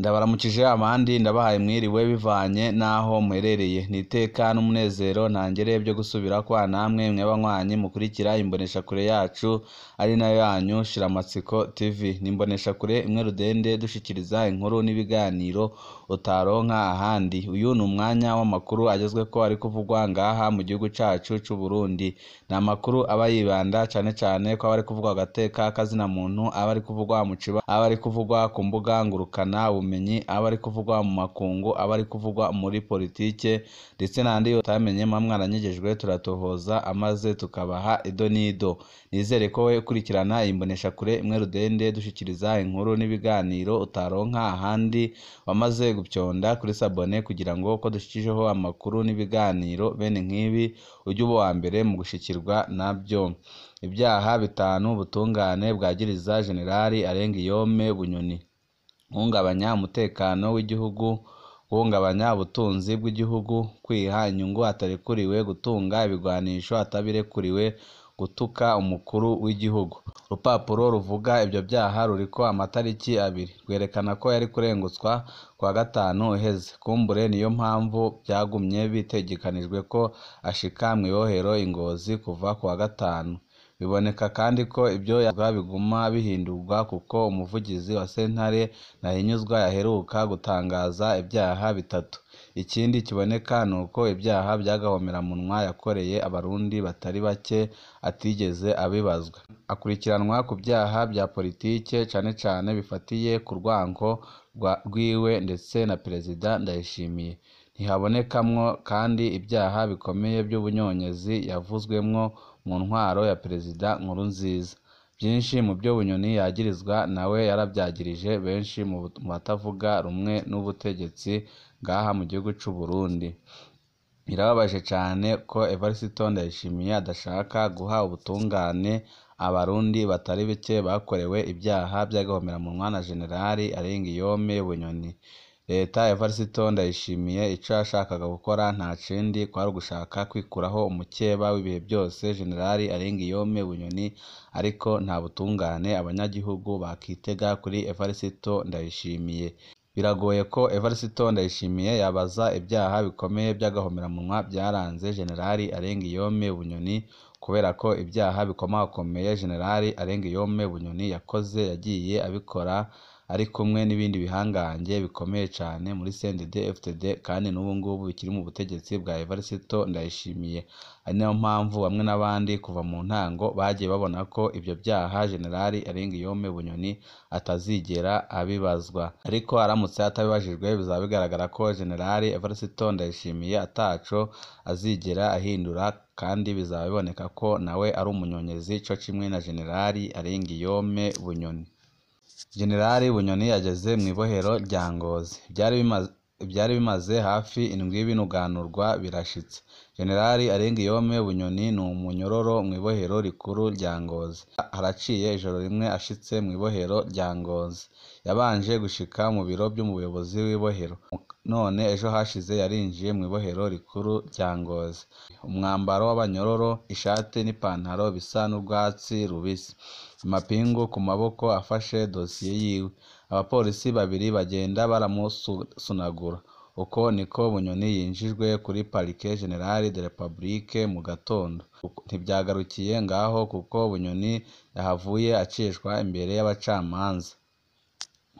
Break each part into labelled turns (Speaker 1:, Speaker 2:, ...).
Speaker 1: Ndabaramukije amandi ndabahaye mwiriwe bivanye naho muherereye niteka n'umunezero ntangere byo gusubira kwa namwe mwebanywanyi mukurikira imbonesha kure yacu ari nayo yanyu Shiramatsiko TV nimbonesha kure imwe rudende dushikiriza inkuru n'ibiganiro utaronka ahandi. Uyu ni umwanya w'amakuru agezwe ko ari kuvugwa ngaha mu gihugu cacu c'u Burundi. Ni amakuru aba yibanda cane cane ko ari kuvugwa agateka kazina muntu, aba ari kuvugwa mu ciba, aba ari kuvugwa ku mbuga ngurukana ubumenyi, aba ari kuvugwa mu makungu, aba ari kuvugwa muri politike ndetse n'andi utamenye mwaranyegejwe turatohoza amaze tukabaha ido nido. Nizere ko we ukurikirana imbonesha kure imwe rudende dushikiriza inkuru n'ibiganiro utaronka ahandi wamaze gupyonda kuri sabone kugira ngo ko dushikijeho amakuru n'ibiganiro bene nk'ibi ujye uba wa mbere mu gushikirwa nabyo. Ibyaha bitanu butungane bwagiriza Generali Arengiyome Bunyoni: guhungabanya umutekano w'igihugu, guhungabanya ubutunzi bw'igihugu, kwiha inyungu atarekuriwe, gutunga ibigwanisho atabirekuriwe, gutuka umukuru w'igihugu. Urupapuro ruvuga ibyo byaha ruriko amatariki abiri, rwerekana ko yari kurengutswa kwa gatanu uheze. Kumbure niyo mpamvu byagumye bitegekanijwe ko ashika mwibohero Ingozi kuva kwa gatanu. Biboneka kandi ko ibyo biguma bihindurwa kuko umuvugizi wa sentare Ntahinyuzwa yaheruka gutangaza ibyaha bitatu. Ikindi kiboneka nuko ibyaha by'agahomeramunwa yakoreye abarundi batari bake atigeze abibazwa. Akurikiranwa ku byaha bya politike cane cane bifatiye ku rwanko rwiwe ndetse na Perezida Ndayishimiye. Ntihabonekamwo kandi ibyaha bikomeye by'ubunyonyezi yavuzwemwo mu ntwaro ya Perezida Nkurunziza. Byinshi mu byo Bunyoni yagirizwa nawe yarabyagirije benshi mu batavuga rumwe n'ubutegetsi ngaha mu gihugu c'u Burundi. Birababaje cane ko Evariste Ndayishimiye adashaka guha ubutungane abarundi batari bike bakorewe ibyaha by'agahomeramunwa na Generali Arengiyome Bunyoni. Leta ya Evariste Ndayishimiye ico yashakaga gukora nta kindi kwari ugushaka kwikuraho umukeba w'ibihe byose Generali Arengiyome Bunyoni, ariko nta butungane abanyagihugu bakitega kuri Evariste Ndayishimiye. Biragoye ko Evariste Ndayishimiye yabaza ibyaha bikomeye by'agahomeramunwa byaranze Generali Arengiyome Bunyoni, kubera ko ibyaha bikomakomeye Generali Arengiyome Bunyoni yakoze yagiye abikora ari kumwe n'ibindi bihangange bikomeye cyane muri CNDD-FDD kandi n'ubu ngubu bikiri mu butegetsi bwa Evariste Ndayishimiye. Ari nayo mpamvu bamwe n'abandi kuva mu ntango bagiye babona ko ibyo byaha Generali Arengiyome Bunyoni atazigera abibazwa, ariko aramutse atabibajijwe bizaba bigaragara ko Generali Evariste Ndayishimiye ataco azigera ahindura, kandi bizaba biboneka ko nawe ari umunyonyezi co kimwe na Generali Arengiyome Bunyoni. Generali Bunyoni yageze mwibohero rya Ngozi. Byari bimaze hafi indwi binuganurwa birashitse. Generali Arengiyome Bunyoni ni umunyororo mwibohero rikuru rya Ngozi. Haraciye ijoro rimwe ashitse mwibohero rya Ngozi. Yabanje gushika mu biro by'umuyobozi w'ibohero. None ejo hashize yarinjiye mwibohero rikuru rya Ngozi. Umwambaro w'abanyororo, ishati n'ipantaro bisa n'urwatsi rubisi, amapingu ku maboko afashe dosiye yiwe. Abapolisi babiri bagenda baramusunagura. Uko niko Bunyoni yinjijwe kuri Parike Generale de Republique mu gatondo. Ntibyagarukiye ngaho kuko Bunyoni yahavuye acishwa imbere y'abacamanza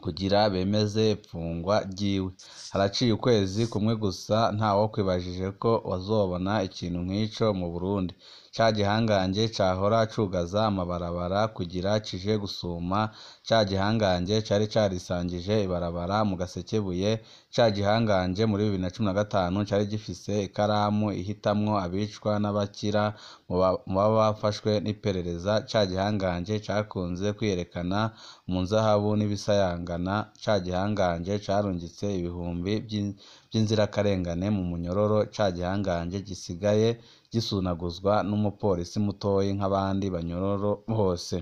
Speaker 1: kugira bemeze ipfungwa ryiwe. Haraciye ukwezi kumwe gusa ntawo kwibajije ko wazobona ikintu nk'ico mu Burundi. Ca gihangange cahora cugaza amabarabara kugira kije gusuma, ca gihangange cari carisangije ibarabara mu Gasekebuye, ca gihangange muri 2015 cari gifise ikaramu ihitamwo abicwa n'abakira mu baba bafashwe n'iperereza, ca gihangange cakunze kwiyerekana mu nzahabu n'ibisayangana, ca gihangange carungitse ibihumbi by'inzirakarengane mu munyororo, ca gihangange gisigaye gisunaguzwa n'umupolisi mutoyi nk'abandi banyororo bose.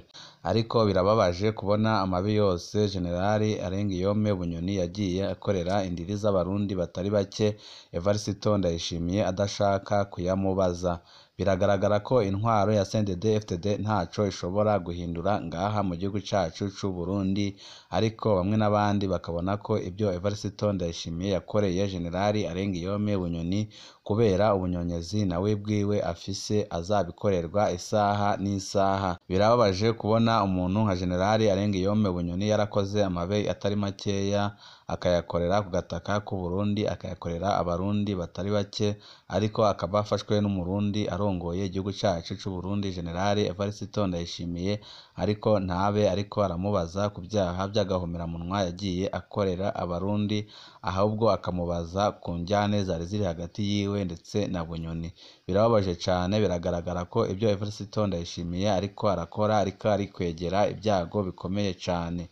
Speaker 1: Ariko birababaje kubona amabi yose Generali Arengiyome Bunyoni yagiye akorera indiri z'abarundi batari bake Evariste Ndayishimiye adashaka kuyamubaza. Biragaragara ko intwaro ya CNDD-FDD ntaco ishobora guhindura ngaha mu gihugu cacu c'u Burundi, ariko bamwe n'abandi bakabona ko ibyo Evariste Ndayishimiye yakoreye Generali Arengiyome Bunyoni kubera ubunyonyezi nawe bwiwe afise azabikorerwa isaha n'isaha. Birababaje kubona umuntu nka Generali Arengiyome Bunyoni yarakoze amabi atari makeya, akayakorera ku gataka k'u Burundi, akayakorera abarundi batari bake, ariko akaba afashwe n'umurundi arongoye igihugu cacu c'u Burundi Generali Evariste Ndayishimiye, ariko ntabe ariko aramubaza ku byaha by'agahomeраmunwa yagiye akorera abarundi, ahubwo akamubaza ku njyane zari ziri hagati yiwe ndetse na Bunyoni. Birababaje cane, biragaragara ko ibyo Evariste Ndayishimiye ariko arakora ariko arikwegera ibyago bikomeye cane.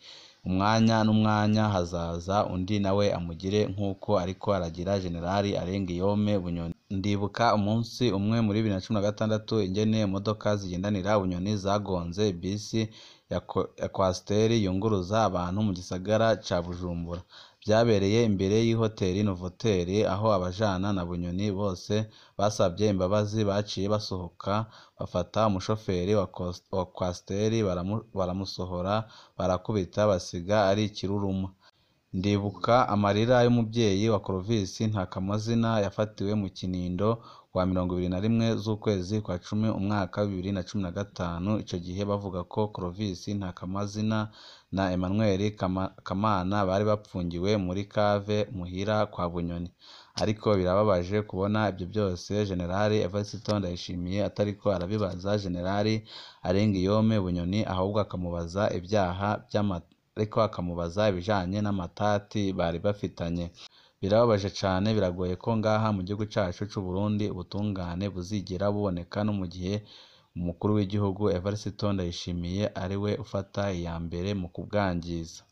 Speaker 1: Umwanya n'umwanya hazaza undi nawe amugire nk'uko ariko aragira Generali Arengiyome Bunyoni. Ndibuka umunsi umwe muri 2016 ingene imodoka zigendanira Bunyoni zagonze bisi ya kwasiteri yunguruza abantu mu gisagara ca Bujumbura. Byabereye imbere y'ihoteli Novotel, aho abajana na Bunyoni bose basabye imbabazi, baciye basohoka bafata umushoferi wa kwasiteri baramusohora, barakubita, basiga ari ikiruruma. Ndibuka amarira y'umubyeyi wa Clovis Ntakamazina yafatiwe mu Kinindo wa 21 z'ukwezi kwa 10 umwaka 2015. Ico gihe bavuga ko Clovis Ntakamazina na Emmanuel Kamana bari bapfungiwe muri cave muhira kwa Bunyoni. Ariko birababaje kubona ibyo byose Generali Evariste Ndayishimiye atariko arabibaza Generali Arengiyome Bunyoni, ahubwo akamubaza ibyaha ariko akamubaza ibijanye n'amatati bari bafitanye. Birababaje cane, biragoye ko ngaha mu gihugu cacu c'u Burundi ubutungane buzigera buboneka no mu gihe umukuru w'igihugu Evariste Ndayishimiye ariwe ufata iya mbere mu kubwangiza.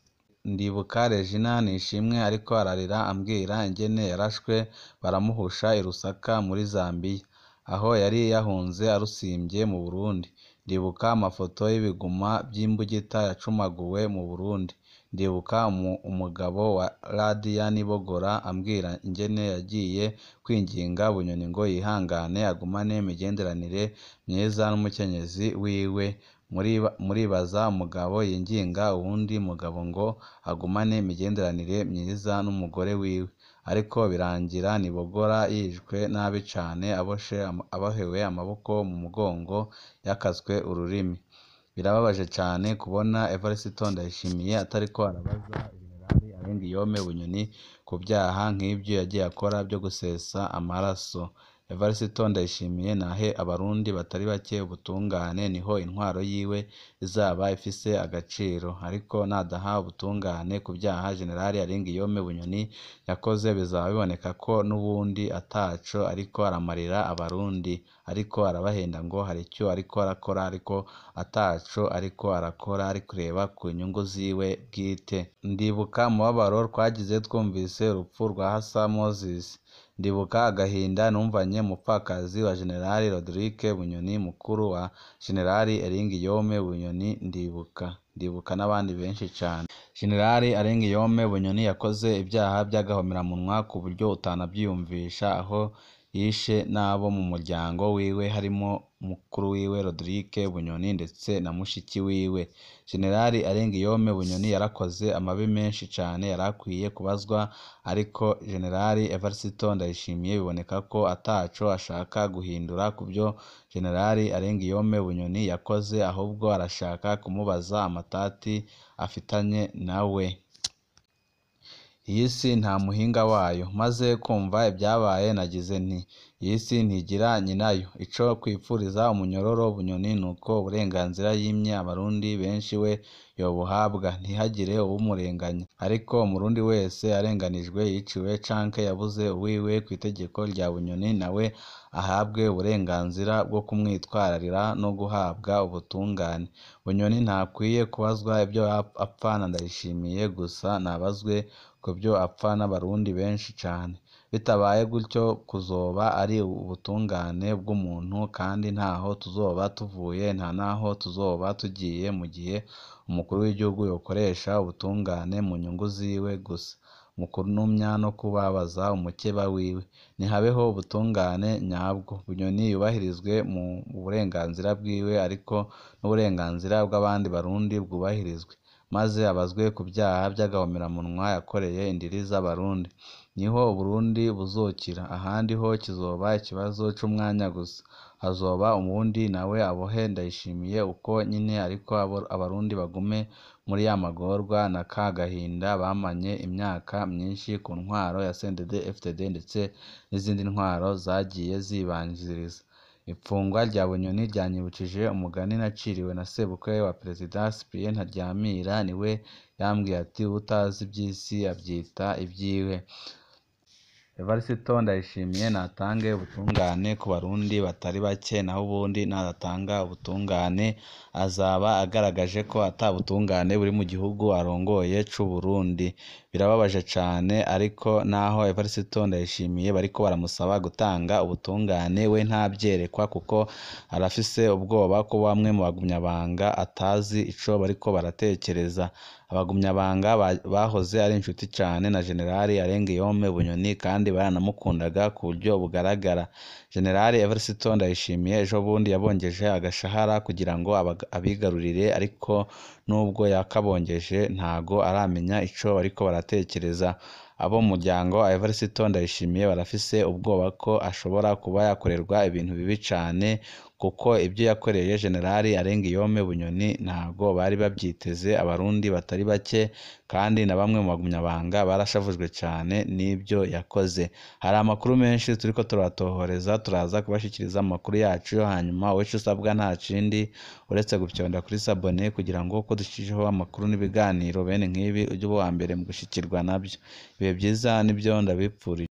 Speaker 1: Ndibuka Regina Nishimwe ariko ararira ambwira ingene yarashwe baramuhusha i Lusaka muri Zambia, aho yari yahunze arusimbye mu Burundi. Ndibuka amafoto y'ibiguma by'imbugita yacumaguwe mu Burundi. Ndibuka umugabo wa Radiya Nibogora ambwira ingene yagiye kwinginga Bunyoni ngo yihangane agumane imigenderanire myiza n'umukenyezi wiwe. Muribaza umugabo yinginga uwundi mugabo ngo agumane imigenderanire myiza n'umugore wiwe, ariko birangira Nibogora yishwe nabi cane, abohewe amaboko mu mugongo, yakaswe ururimi. Birababaje cane kubona Evariste Ndayishimiye atariko arabaza Generali Arengiyome Bunyoni ku byaha nk'ibyo yagiye akora byo gusesa amaraso. Evariste Ndayishimiye nahe abarundi batari bake ubutungane, niho intwaro yiwe izaba ifise agaciro, ariko nadaha ubutungane ku byaha Generali Arengiyome Bunyoni yakoze, bizaba biboneka ko n'ubundi ataco ariko aramarira abarundi, ariko arabahenda ngo hari icyo ariko arakora, ariko ataco ariko arakora, ari kureba ku nyungu ziwe bwite. Ndibuka umubabaro twagize twumvise urupfu rwa Hassa Moses. Ndibuka agahinda numvanye umupfakazi wa Generali Rodrigue Bunyoni, mukuru wa Generali Arengiyome Bunyoni. Ndibuka n'abandi benshi cane. Generali Arengiyome Bunyoni yakoze ibyaha by'agahomeраmunwa ku buryo utanabyiyumvisha, aho yishe n'abo mu muryango wiwe harimo mukuru wiwe Rodrigue Bunyoni ndetse na mushiki wiwe. Generali Arengiyome Bunyoni yarakoze amabi menshi cane yarakwiye kubazwa, ariko Generali Evariste Ndayishimiye biboneka ko ataco ashaka guhindura kubyo Generali Arengiyome Bunyoni yakoze, ahubwo arashaka kumubaza amatati afitanye nawe. Iyi si nta muhinga wayo. Maze kumva ibyabaye nagize nti iyi si ntigira nyinayo. Ico kwipfuriza umunyororo Bunyoni nuko uburenganzira yimye abarundi benshi we yobuhabwa, ntihagire uwumurenganya. Ariko umurundi wese arenganijwe, yiciwe canke yabuze uwiwe ku itegeko rya Bunyoni, nawe ahabwe uburenganzira bwo kumwitwararira no guhabwa ubutungane. Bunyoni ntakwiye kubazwa ibyo apfa na Ndayishimiye gusa, nabazwe ku byo apfa n'abarundi benshi cane. Bitabaye gutyo kuzoba ari ubutungane bw'umuntu, kandi ntaho tuzoba tuvuye, nta naho tuzoba tugiye mu gihe umukuru w'igihugu yokoresha ubutungane mu nyungu ziwe gusa. mu kunumya no kubabaza umukeba wiwe. Ntihabeho ubutungane nyabwo. Bunyoni yubahirizwe mu burenganzira bwiwe ariko n'uburenganzira bw'abandi Barundi bwubahirizwe, maze abazwe ku byaha by'agahomeраmunwa yakoreye indiri z'Abarundi. Niho Uburundi buzokira, ahandi ho kizoba ikibazo c'umwanya gusa. Hazoba umundi nawe abohe Ndayishimiye uko nyine, ariko Abarundi bagume muri ya magorwa na ka gahinda bamanye imyaka myinshi ku ntwaro ya CNDD FDD ndetse n'izindi ntwaro zagiye zibanziriza. Ifungwa rya Bunyoni ryanyibukije umugani naciriwe na sebukwe wa Perezida Cyprien Ntaryamira, niwe yambwiye ati utazi iby'isi abyita ibyiwe. Evariste Ndayishimiye natange ubutungane ku Barundi batari bake, naho ubundi nadatanga ubutungane azaba agaragaje ko atabutungane buri mu gihugu arongoye c'u Burundi. Birababaje cane, ariko naho Evariste Ndayishimiye bariko baramusaba gutanga ubutungane we ntabyerekwa, kuko arafise ubwoba ko bamwe mu bagumyabanga atazi ico bariko baratekereza. Abagumyabanga bahoze ari inshuti cane na Generali Arengiyome Bunyoni kandi baranamukundaga ku buryo bugaragara. Generali Evariste Ndayishimiye ejo bundi yabongeje agashahara kugira ngo abigarurire, ariko nubwo yakabongeje ntago aramenya ico bariko baratekereza. Abo mu muryango Evariste Ndayishimiye barafise ubwoba ko ashobora kuba yakorerwa ibintu bibi cane, kuko ibyo yakoreye Generali Arengiyome Bunyoni ntago bari babyiteze Abarundi batari bake, kandi na bamwe mu bagumyabanga barashavujwe cane n'ibyo yakoze. Hari amakuru menshi turiko turatohoreza, turaza kubashikiriza amakuru yacu hanyuma wowe ico usabwa nta kindi uretse gupyonda kuri sabone kugira ngo uko dushijeho amakuru n'ibiganiro bene nk'ibi ujye uba uwa mbere mu gushikirwa nabyo. Ibihe byiza nibyo ndabipfuriye.